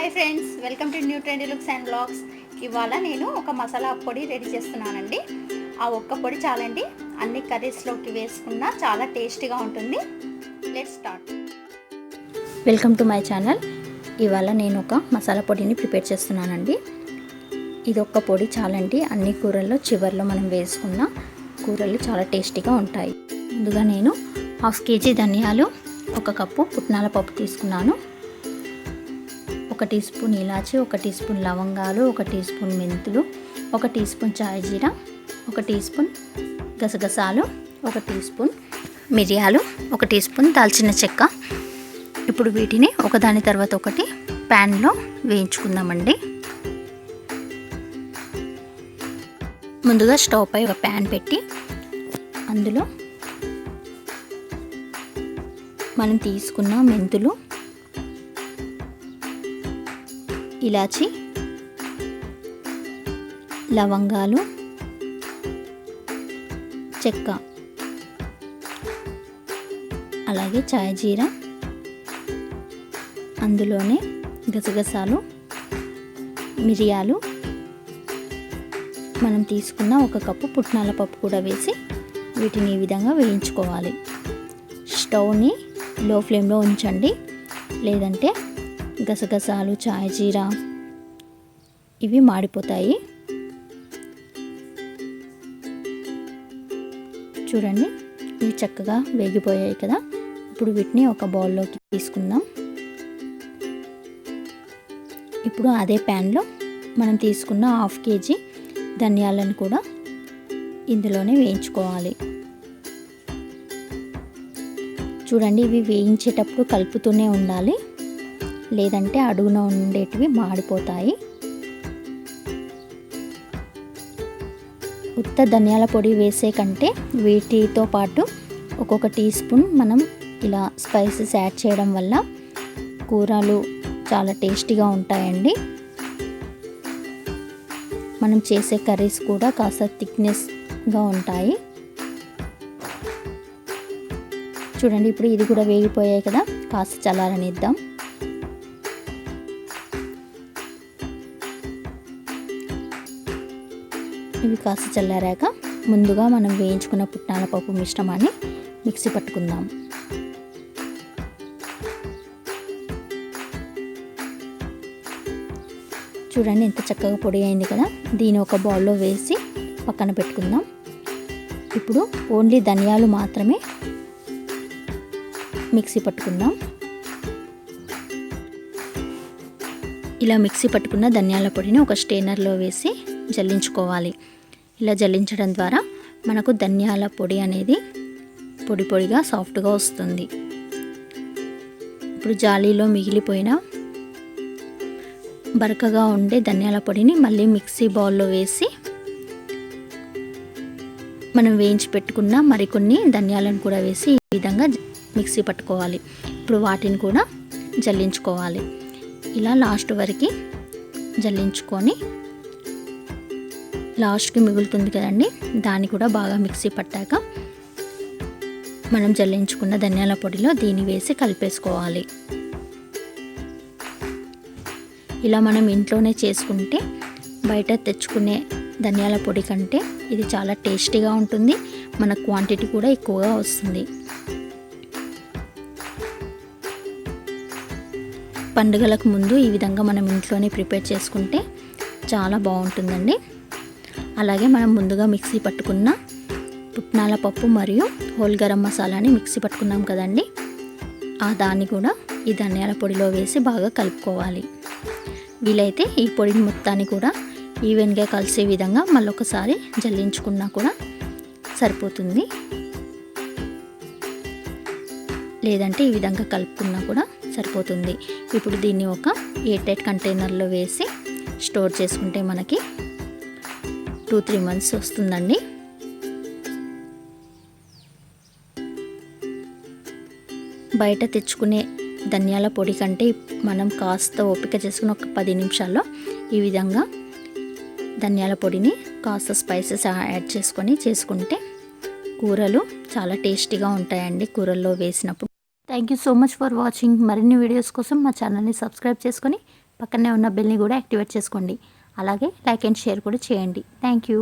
Hi friends, welcome to new trendy looks and blogs. ఇవాళ నేను ఒక మసాలా పొడి రెడీ చేస్తున్నానండి. ఆ ఒక్క పొడి చాలండి, అన్ని కర్రీస్లోకి వేసుకున్నా చాలా టేస్టీగా ఉంటుంది. Let's start. Welcome to my channel. ఇవాళ నేను ఒక మసాలా పొడిని ప్రిపేర్ చేస్తున్నానండి. ఇది ఒక్క పొడి చాలండి, అన్ని కూరల్లో చివర్లో మనం వేసుకున్న కూరలు చాలా టేస్టీగా ఉంటాయి. ముందుగా నేను 1/2 kg ధనియాలు, 1 కప్పు పుట్నాల పప్పు తీసుకున్నాను. 1 టీ స్పూన్ ఇలాచి, 1 టీ స్పూన్ లవంగాలు, 1 టీ స్పూన్ మెంతులు, 1 టీ స్పూన్ చాయ్ జీరా, 1 టీ స్పూన్ గసగసాలు, 1 టీ స్పూన్ మిరియాలు, 1 టీ స్పూన్ దాల్చిన చెక్క. ఇప్పుడు వీటిని ఒకదాని తర్వాత ఒకటి ప్యాన్లో వేయించుకుందామండి. ముందుగా స్టవ్ పై ఒక ప్యాన్ పెట్టి అందులో మనం తీసుకున్న మెంతులు, ఇలాచి, లవంగాలు, చెక్క, అలాగే చాయ్ జీరా, అందులోనే గసగసాలు, మిరియాలు, మనం తీసుకున్న 1 కప్పు పుట్నాల పప్పు కూడా వేసి వీటిని ఈ విధంగా వేయించుకోవాలి. స్టవ్ని లో ఫ్లేమ్లో ఉంచండి, లేదంటే గసగసాలు, చాయ్ జీరా ఇవి మాడిపోతాయి. చూడండి, ఇవి చక్కగా వేగిపోయాయి కదా. ఇప్పుడు వీటిని ఒక బౌల్లోకి తీసుకుందాం. ఇప్పుడు అదే ప్యాన్లో మనం తీసుకున్న 1/2 kg ధనియాలను కూడా ఇందులోనే వేయించుకోవాలి. చూడండి, ఇవి వేయించేటప్పుడు కలుపుతూనే ఉండాలి, లేదంటే అడుగున ఉండేటివి మాడిపోతాయి. ఉత్త ధనియాల పొడి వేసే కంటే వీటితో పాటు ఒక్కొక్క టీ స్పూన్ మనం ఇలా స్పైసెస్ యాడ్ చేయడం వల్ల కూరలు చాలా టేస్టీగా ఉంటాయండి. మనం చేసే కర్రీస్ కూడా కాస్త థిక్నెస్గా ఉంటాయి. చూడండి, ఇప్పుడు ఇది కూడా వేగిపోయాయి కదా, కాస్త చల్లారనిద్దాం. ఇవి కాస్త చల్లారాక ముందుగా మనం వేయించుకున్న పుట్నాల పప్పు మిశ్రమాన్ని మిక్సీ పట్టుకుందాం. చూడండి, ఎంత చక్కగా పొడి అయింది కదా. దీని ఒక బౌల్లో వేసి పక్కన పెట్టుకుందాం. ఇప్పుడు ఓన్లీ ధనియాలు మాత్రమే మిక్సీ పట్టుకుందాం. ఇలా మిక్సీ పట్టుకున్న ధనియాల పొడిని ఒక స్ట్రైనర్లో వేసి జల్లించుకోవాలి. ఇలా జల్లించడం ద్వారా మనకు ధనియాల పొడి అనేది పొడి పొడిగా సాఫ్ట్గా వస్తుంది. ఇప్పుడు జాలీలో మిగిలిపోయిన బరకగా ఉండే ధనియాల పొడిని మళ్ళీ మిక్సీ బౌల్లో వేసి మనం వేయించి పెట్టుకున్న మరికొన్ని ధనియాలను కూడా వేసి ఈ విధంగా మిక్సీ పట్టుకోవాలి. ఇప్పుడు వాటిని కూడా జల్లించుకోవాలి. ఇలా లాస్ట్ వరకు జల్లించుకొని లాస్ట్కి మిగులుతుంది కదండి, దాన్ని కూడా బాగా మిక్సీ పట్టాక మనం జల్లించుకున్న ధనియాల పొడిలో దీన్ని వేసి కలిపేసుకోవాలి. ఇలా మనం ఇంట్లోనే చేసుకుంటే బయట తెచ్చుకునే ధనియాల పొడి కంటే ఇది చాలా టేస్టీగా ఉంటుంది. మన క్వాంటిటీ కూడా ఎక్కువగా వస్తుంది. పండుగలకు ముందు ఈ విధంగా మనం ఇంట్లోనే ప్రిపేర్ చేసుకుంటే చాలా బాగుంటుందండి. అలాగే మనం ముందుగా మిక్సీ పట్టుకున్న పుట్నాల పప్పు మరియు హోల్ గరం మసాలాని మిక్సీ పట్టుకున్నాం కదండి, ఆ దాన్ని కూడా ఈ ధనియాల పొడిలో వేసి బాగా కలుపుకోవాలి. వీలైతే ఈ పొడిని మొత్తాన్ని కూడా ఈవెన్గా కలిసే విధంగా మళ్ళొకసారి జల్లించుకున్నా కూడా సరిపోతుంది. లేదంటే ఈ విధంగా కలుపుకున్నా కూడా సరిపోతుంది. ఇప్పుడు దీన్ని ఒక ఎయిర్ టైట్ కంటైనర్లో వేసి స్టోర్ చేసుకుంటే మనకి 2-3 months వస్తుందండి. బయట తెచ్చుకునే ధనియాల పొడి కంటే మనం కాస్త ఓపిక చేసుకుని ఒక 10 నిమిషాల్లో ఈ విధంగా ధనియాల పొడిని కాస్త స్పైసెస్ యాడ్ చేసుకుంటే కూరలు చాలా టేస్టీగా ఉంటాయండి కూరల్లో వేసినప్పుడు. Thank you so much for watching. మరిన్ని వీడియోస్ కోసం మా ఛానల్ని సబ్స్క్రైబ్ చేసుకొని పక్కనే ఉన్న బెల్ని కూడా యాక్టివేట్ చేసుకోండి. అలాగే లైక్ అండ్ షేర్ కూడా చేయండి. Thank you.